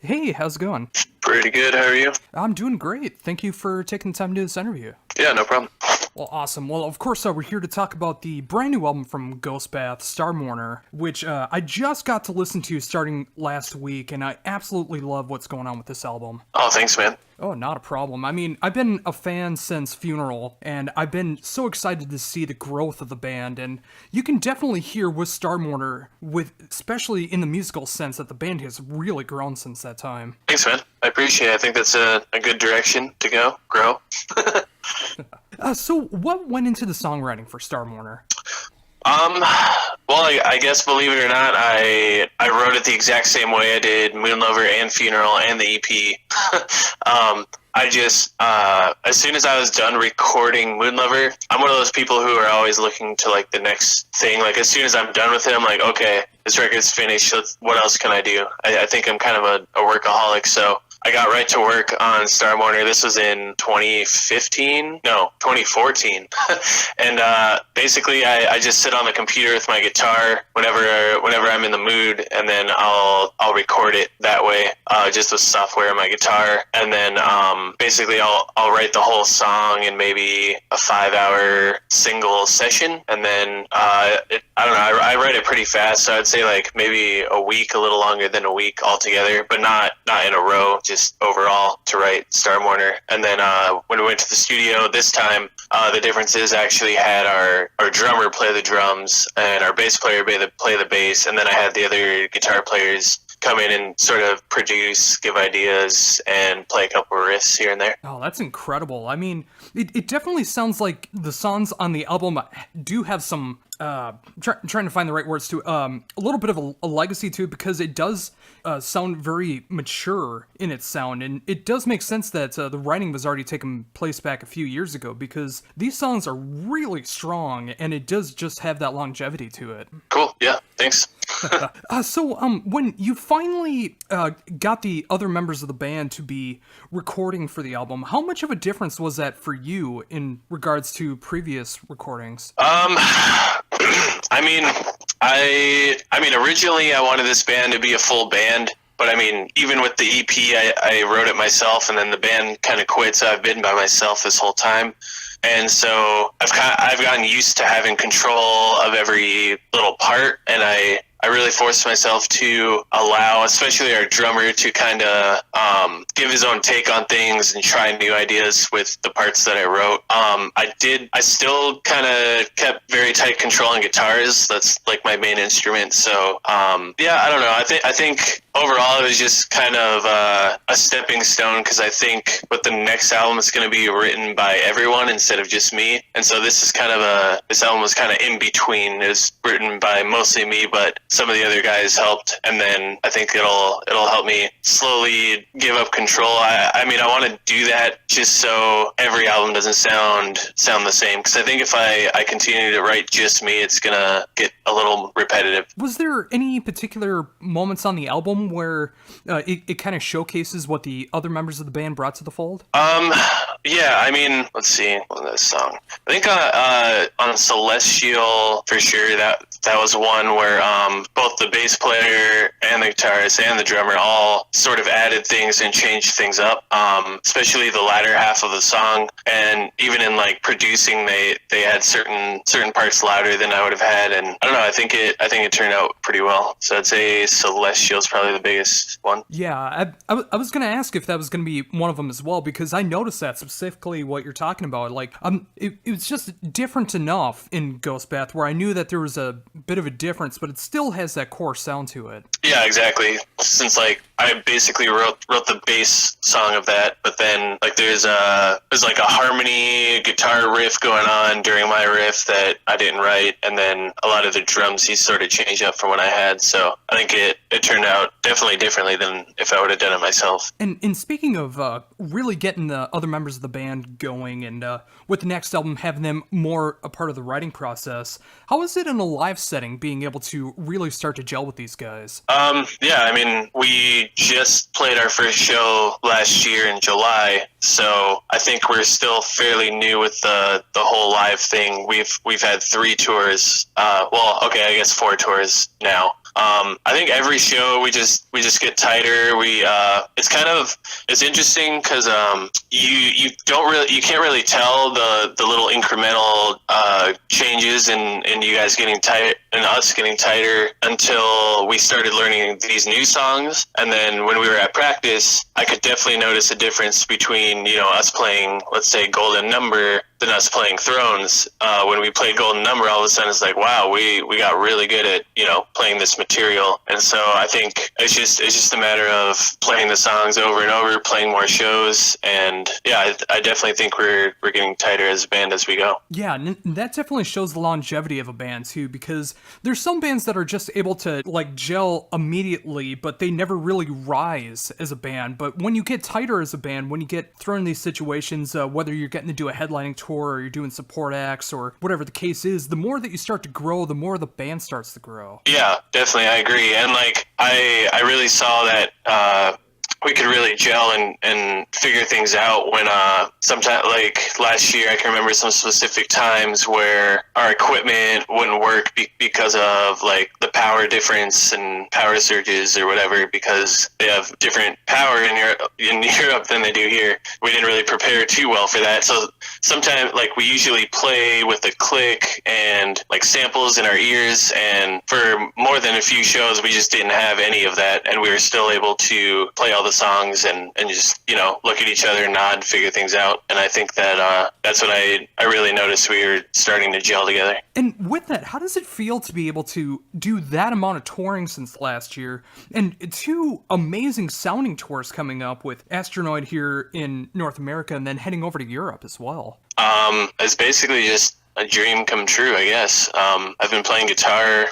Hey, how's it going? Pretty good. How are you? I'm doing great. Thank you for taking the time to do this interview. Yeah, no problem. Well, awesome. Well, of course, we're here to talk about the brand new album from Ghostbath, Star Mourner, which I just got to listen to starting last week, and I absolutely love what's going on with this album. Oh, thanks, man. Oh, not a problem. I mean, I've been a fan since Funeral, and I've been so excited to see the growth of the band, and you can definitely hear with Star Mourner, especially in the musical sense, that the band has really grown since that time. Thanks, man. I appreciate it. I think that's a good direction to go. Grow. So what went into the songwriting for Star Mourner? Well, I guess, believe it or not, I wrote it the exact same way I did Moon Lover and Funeral and the EP. I just, as soon as I was done recording Moon Lover, I'm one of those people who are always looking to, like, the next thing. Like, as soon as I'm done with it, I'm like, okay, this record's finished. What else can I do? I think I'm kind of a workaholic, so I got right to work on Star Mourner. This was in 2015? No, 2014. And basically, I just sit on the computer with my guitar whenever I'm in the mood, and then I'll record it that way, just with software on my guitar. And then basically, I'll write the whole song in maybe a 5-hour single session, and then I don't know. I write it pretty fast, so I'd say like maybe a week, a little longer than a week altogether, but not in a row. Just overall to write Star Mourner. And then when we went to the studio this time, the difference is I actually had our drummer play the drums and our bass player play the bass, and then I had the other guitar players come in and sort of produce, give ideas, and play a couple of riffs here and there. Oh, that's incredible. I mean, it definitely sounds like the songs on the album do have some trying to find the right words to a little bit of a legacy to it, because it does sound very mature in its sound, and it does make sense that the writing was already taking place back a few years ago, because these songs are really strong, and it does just have that longevity to it. Cool. Yeah. Thanks. So when you finally got the other members of the band to be recording for the album, how much of a difference was that for you in regards to previous recordings? I mean, originally I wanted this band to be a full band, but I mean, even with the EP, I wrote it myself, and then the band kind of quit, so I've been by myself this whole time. And so I've gotten used to having control of every little part, and I really forced myself to allow, especially our drummer, to kind of give his own take on things and try new ideas with the parts that I wrote. I still kind of kept very tight control on guitars. That's like my main instrument. So yeah, I don't know. I think overall it was just kind of a stepping stone, because I think with the next album it's going to be written by everyone instead of just me. And so this album was kind of in between. It was written by mostly me, but some of the other guys helped, and then I think it'll help me slowly give up control. I mean, I want to do that just so every album doesn't sound the same, because I think if I continue to write just me, it's gonna get a little repetitive. Was there any particular moments on the album where it kind of showcases what the other members of the band brought to the fold? Yeah, I mean, let's see, what was that song? I think on Celestial, for sure, that was one where both the bass player and the guitarist and the drummer all sort of added things and changed things up, especially the latter half of the song. And even in like producing, they had certain parts louder than I would have had, and I don't know, I think it turned out pretty well. So I'd say Celestial is probably the biggest one. Yeah, I was gonna ask if that was gonna be one of them as well, because I noticed that specifically what you're talking about. Like, it was just different enough in Ghostbath where I knew that there was a bit of a difference, but it still has that core sound to it. Yeah, exactly. Since like I basically wrote the bass song of that, but then like there's like a harmony guitar riff going on during my riff that I didn't write, and then a lot of the drums he sort of changed up from what I had. So I think it turned out definitely differently than if I would have done it myself. And speaking of really getting the other members of the band going, and with the next album having them more a part of the writing process, how is it in a live setting being able to really start to gel with these guys? Yeah, I mean, we just played our first show last year in July, so I think we're still fairly new with the whole live thing. We've had 3 tours. Well, okay, I guess 4 tours now. I think every show we just get tighter. It's interesting because you can't really tell the little incremental changes in you guys getting tight and us getting tighter until we started learning these new songs. And then when we were at practice, I could definitely notice a difference between us playing, let's say, Golden Number than us playing Thrones. When we played Golden Number, all of a sudden it's like, wow, we got really good at playing this material. And so I think it's just a matter of playing the songs over and over, playing more shows, and yeah, I definitely think we're getting tighter as a band as we go. Yeah, and that definitely shows the longevity of a band too, because there's some bands that are just able to like gel immediately, but they never really rise as a band. But when you get tighter as a band, when you get thrown in these situations, whether you're getting to do a headlining tour or you're doing support acts or whatever the case is, the more that you start to grow, the more the band starts to grow. Yeah, definitely, I agree. And like I really saw that we could really gel and figure things out when sometime like last year, I can remember some specific times where our equipment wouldn't work because of like the power difference and power surges or whatever, because they have different power in Europe than they do here. We didn't really prepare too well for that. So sometimes like we usually play with a click and like samples in our ears, and for more than a few shows we just didn't have any of that, and we were still able to play all the songs and just look at each other, nod, figure things out. And I think that that's what I really noticed. We were starting to gel together. And with that, how does it feel to be able to do that amount of touring since last year, and 2 amazing sounding tours coming up with Astronoid here in North America and then heading over to Europe as well? It's basically just a dream come true, I guess. I've been playing guitar,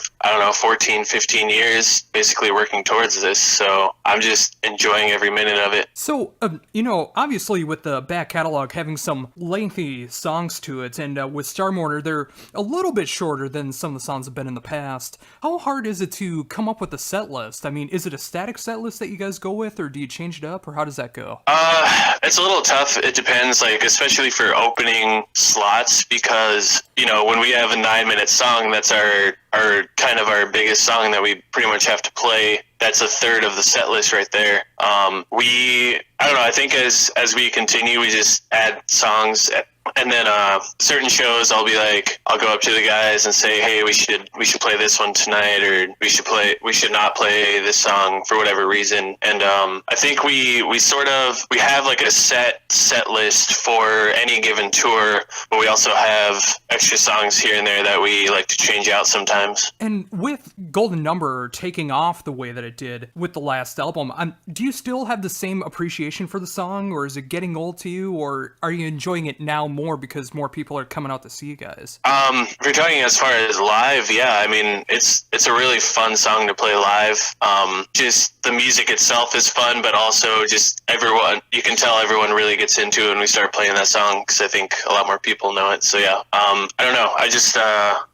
14, 15 years, basically working towards this, so I'm just enjoying every minute of it. So, obviously with the back catalog having some lengthy songs to it, and with Star Mourner, they're a little bit shorter than some of the songs have been in the past. How hard is it to come up with a set list? I mean, is it a static set list that you guys go with, or do you change it up, or how does that go? It's a little tough. It depends, like, especially for opening slots, because when we have a 9-minute song, that's our our biggest song that we pretty much have to play. That's a third of the set list right there. I don't know, I think as we continue, we just add songs. And then certain shows, I'll go up to the guys and say, hey, we should play this one tonight, or we should not play this song for whatever reason. And I think we have like a set list for any given tour, but we also have extra songs here and there that we like to change out sometimes. And with Golden Number taking off the way that it did with the last album, do you still have the same appreciation for the song, or is it getting old to you, or are you enjoying it now more because more people are coming out to see you guys? If you're talking as far as live, yeah, I mean, it's a really fun song to play live. Just the music itself is fun, but also just you can tell everyone really gets into it when we start playing that song, because I think a lot more people know it. So yeah, I don't know. I just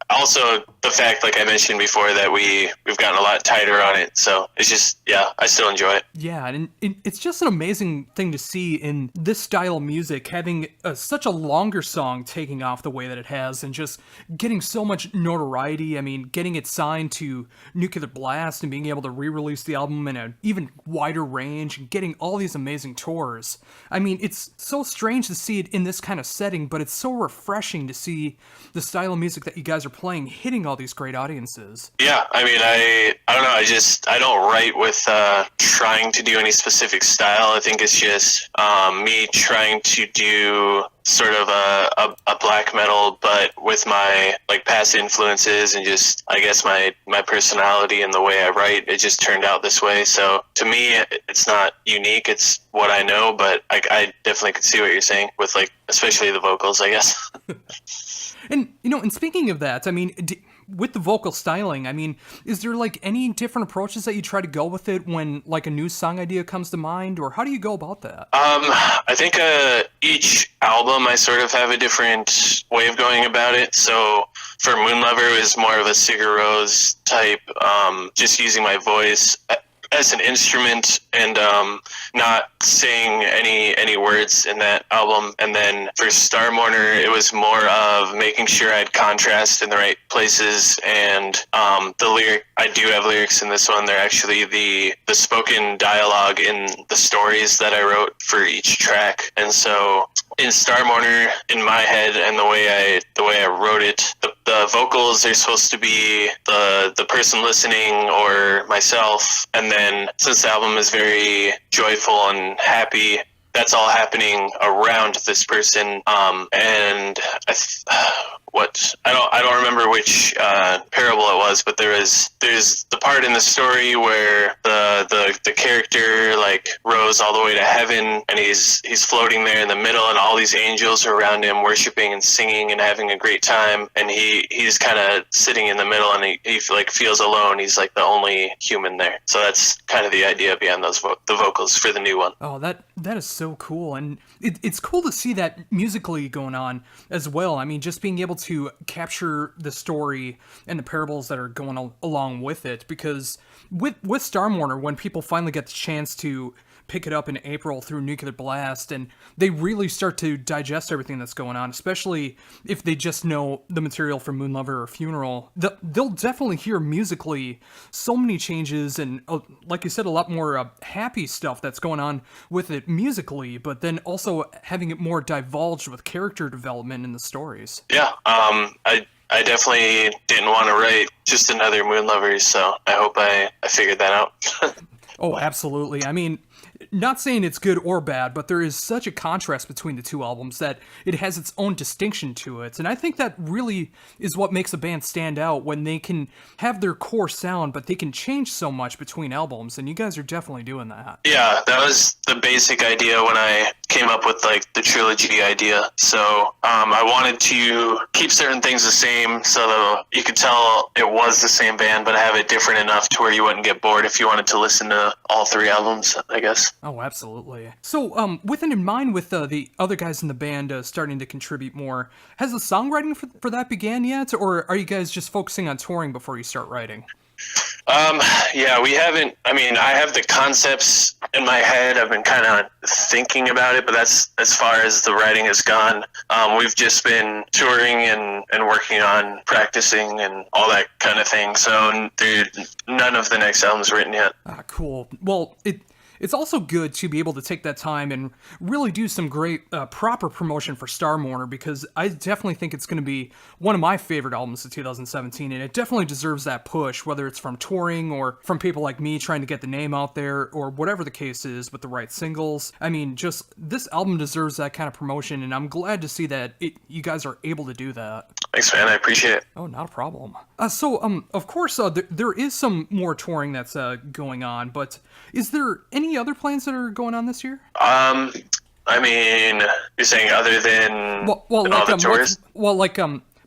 also the fact, like I mentioned before, that we've gotten a lot tighter on it. So it's just, yeah, I still enjoy it. Yeah, and it's just an amazing thing to see in this style of music, having such a longer song taking off the way that it has, and just getting so much notoriety. I mean, getting it signed to Nuclear Blast and being able to re-release the album in an even wider range, and getting all these amazing tours. I mean, it's so strange to see it in this kind of setting, but it's so refreshing to see the style of music that you guys are playing hitting all these great audiences. Yeah, I mean, I don't know, I don't write with trying to do any specific style. I think it's just me trying to do sort of a black metal, but with my like past influences and just, I guess, my personality and the way I write. It just turned out this way. So to me, it's not unique. It's what I know, but I definitely could see what you're saying with, like, especially the vocals, I guess. And, and speaking of that, I mean, with the vocal styling, I mean, is there like any different approaches that you try to go with it when like a new song idea comes to mind, or how do you go about that? I think each album I sort of have a different way of going about it. So for Moonlover, it was more of a Sigur Rós type, just using my voice. as an instrument and not saying any words in that album. And then for Star Mourner, it was more of making sure I had contrast in the right places. And I do have lyrics in this one. They're actually the spoken dialogue in the stories that I wrote for each track. And so in Star Mourner, in my head and the way I wrote it, the vocals are supposed to be the person listening or myself, and then since the album is very joyful and happy, that's all happening around this person. And I don't remember which parable it was, but there's the part in the story where the character like rose all the way to heaven, and he's floating there in the middle, and all these angels are around him worshiping and singing and having a great time, and he's kind of sitting in the middle, and he like feels alone. He's like the only human there. So that's kind of the idea behind the vocals for the new one. Oh, that is so cool, and it's cool to see that musically going on as well. I mean, just being able to capture the story and the parables that are going along with it, because with Star Mourner, when people finally get the chance to pick it up in April through Nuclear Blast, and they really start to digest everything that's going on, especially if they just know the material from Moonlover or Funeral, they'll definitely hear musically so many changes, and like you said, a lot more happy stuff that's going on with it musically, but then also having it more divulged with character development in the stories. Yeah, I definitely didn't want to write just another Moonlovers, so I hope I figured that out. Oh, absolutely. I mean, not saying it's good or bad, but there is such a contrast between the two albums that it has its own distinction to it. And I think that really is what makes a band stand out, when they can have their core sound, but they can change so much between albums. And you guys are definitely doing that. Yeah, that was the basic idea when I came up with like the Trilogy idea. So I wanted to keep certain things the same so that you could tell it was the same band, but have it different enough to where you wouldn't get bored if you wanted to listen to all three albums, I guess. Oh, absolutely. So, with it in mind, with the other guys in the band starting to contribute more, has the songwriting for that began yet, or are you guys just focusing on touring before you start writing? Yeah, we haven't. I mean, I have the concepts in my head. I've been kind of thinking about it, but that's as far as the writing has gone. We've just been touring and working on practicing and all that kind of thing. So none of the next album's written yet. Ah, cool. Well, it's also good to be able to take that time and really do some great proper promotion for Star Mourner, because I definitely think it's going to be one of my favorite albums of 2017, and it definitely deserves that push, whether it's from touring or from people like me trying to get the name out there, or whatever the case is with the right singles. I mean, just this album deserves that kind of promotion, and I'm glad to see that you guys are able to do that. Thanks, man. I appreciate it. Oh, not a problem. So, of course, there is some more touring that's going on, but is there any other plans that are going on this year? I mean, you're saying other than all the tours?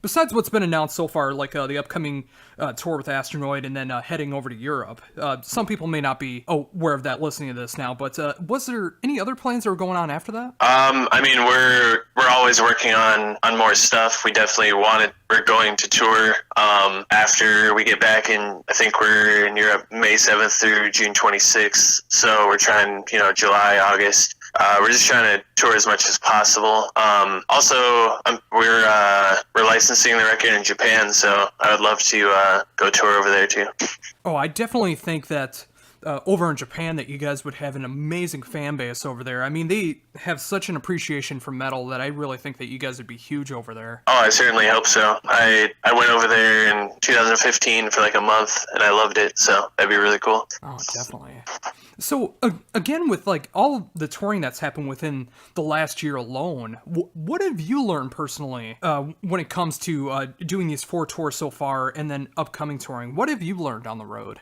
Besides what's been announced so far, like the upcoming tour with Astronoid, and then heading over to Europe. Some people may not be aware of that listening to this now, but was there any other plans that were going on after that? I mean, we're always working on more stuff. We're going to tour after we get back in. I think we're in Europe May 7th through June 26th. So we're trying, July, August. We're just trying to tour as much as possible. Also, we're licensing the record in Japan, so I would love to go tour over there too. Oh, I definitely think that over in Japan that you guys would have an amazing fan base over there. I mean, they have such an appreciation for metal that I really think that you guys would be huge over there. Oh, I certainly hope so. I went over there in 2015 for like a month, and I loved it, so that'd be really cool. Oh, definitely. So, again, with like all the touring that's happened within the last year alone, what have you learned personally when it comes to doing these 4 tours so far and then upcoming touring? What have you learned on the road?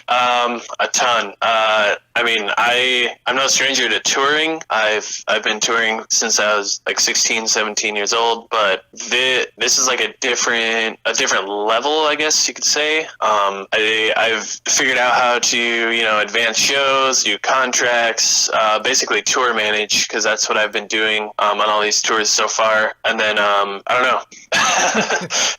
A ton. I mean, I'm no stranger to touring. I've been touring since I was like 16, 17 years old, but this is like a different level, I guess you could say. I've figured out how to, advance shows, do contracts, basically tour manage, because that's what I've been doing on all these tours so far. And then, I don't know.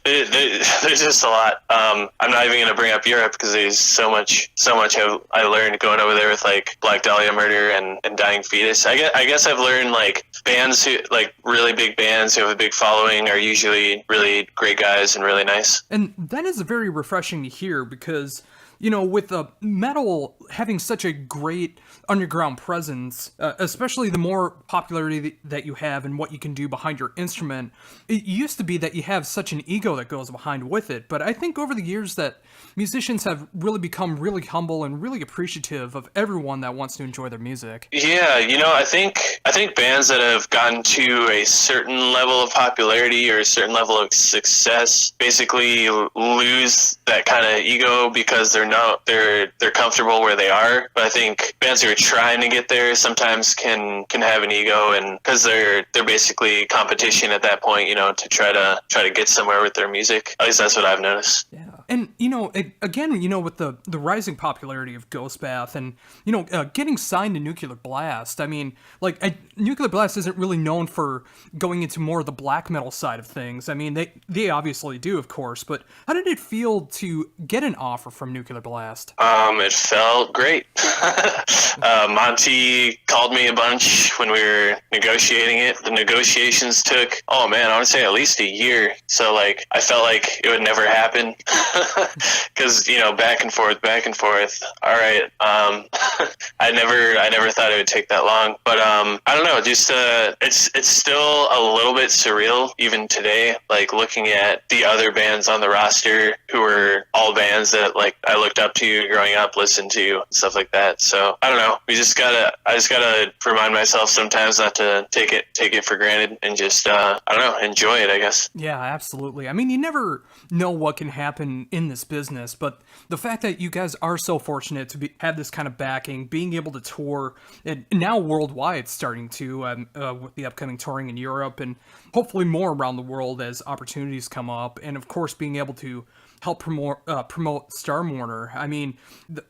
There's just a lot. I'm not even going to bring up Europe because there's so much much I learned going over there with like Black Dahlia Murder and Dying Fetus. I guess I've learned like bands who like really big bands who have a big following are usually really great guys and really nice. And that is very refreshing to hear because, you know, with metal having such a great underground presence, especially the more popularity that you have and what you can do behind your instrument, it used to be that you have such an ego that goes behind with it. But I think over the years that musicians have really become really humble and really appreciative of everyone that wants to enjoy their music. Yeah, you know, I think bands that have gotten to a certain level of popularity or a certain level of success basically lose that kind of ego because they're comfortable where they are. But I think bands who are trying to get there sometimes can have an ego, and because they're basically competition at that point, you know, to try to get somewhere with their music. At least that's what I've noticed. Yeah. And, you know, again, you know, with the rising popularity of Ghostbath and, you know, getting signed to Nuclear Blast, I mean, like, Nuclear Blast isn't really known for going into more of the black metal side of things. I mean, they obviously do, of course, but how did it feel to get an offer from Nuclear Blast? It felt great. Monty called me a bunch when we were negotiating it. The negotiations took, I want to say at least a year. So, like, I felt like it would never happen. Because, you know, back and forth. All right. I never thought it would take that long. But I don't know. Just it's still a little bit surreal even today. Like looking at the other bands on the roster who were all bands that like I looked up to growing up, listened to, stuff like that. So I don't know. I just gotta remind myself sometimes not to take it for granted and just I don't know, enjoy it, I guess. Yeah, absolutely. I mean, you never know what can happen in this business, but the fact that you guys are so fortunate to have this kind of backing, being able to tour, and now worldwide starting to, with the upcoming touring in Europe, and hopefully more around the world as opportunities come up, and of course being able to help promote Star Mourner. I mean,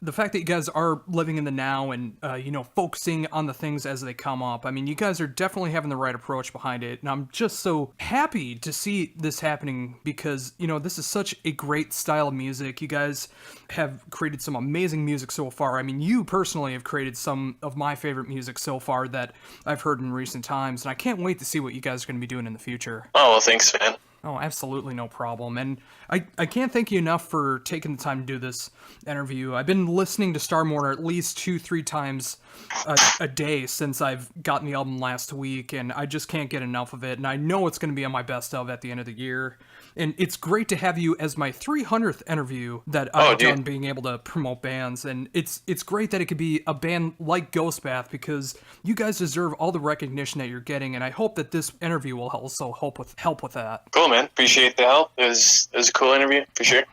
the fact that you guys are living in the now and, you know, focusing on the things as they come up. I mean, you guys are definitely having the right approach behind it. And I'm just so happy to see this happening because, you know, this is such a great style of music. You guys have created some amazing music so far. I mean, you personally have created some of my favorite music so far that I've heard in recent times. And I can't wait to see what you guys are going to be doing in the future. Oh, well, thanks, man. Oh, absolutely no problem. And I can't thank you enough for taking the time to do this interview. I've been listening to Star Mourner at least 2-3 times a day since I've gotten the album last week, and I just can't get enough of it. And I know it's going to be on my best of at the end of the year. And it's great to have you as my 300th interview that I've done being able to promote bands. And it's great that it could be a band like Ghostbath because you guys deserve all the recognition that you're getting. And I hope that this interview will also help with that. Cool, man. Appreciate the help. It was a cool interview, for sure.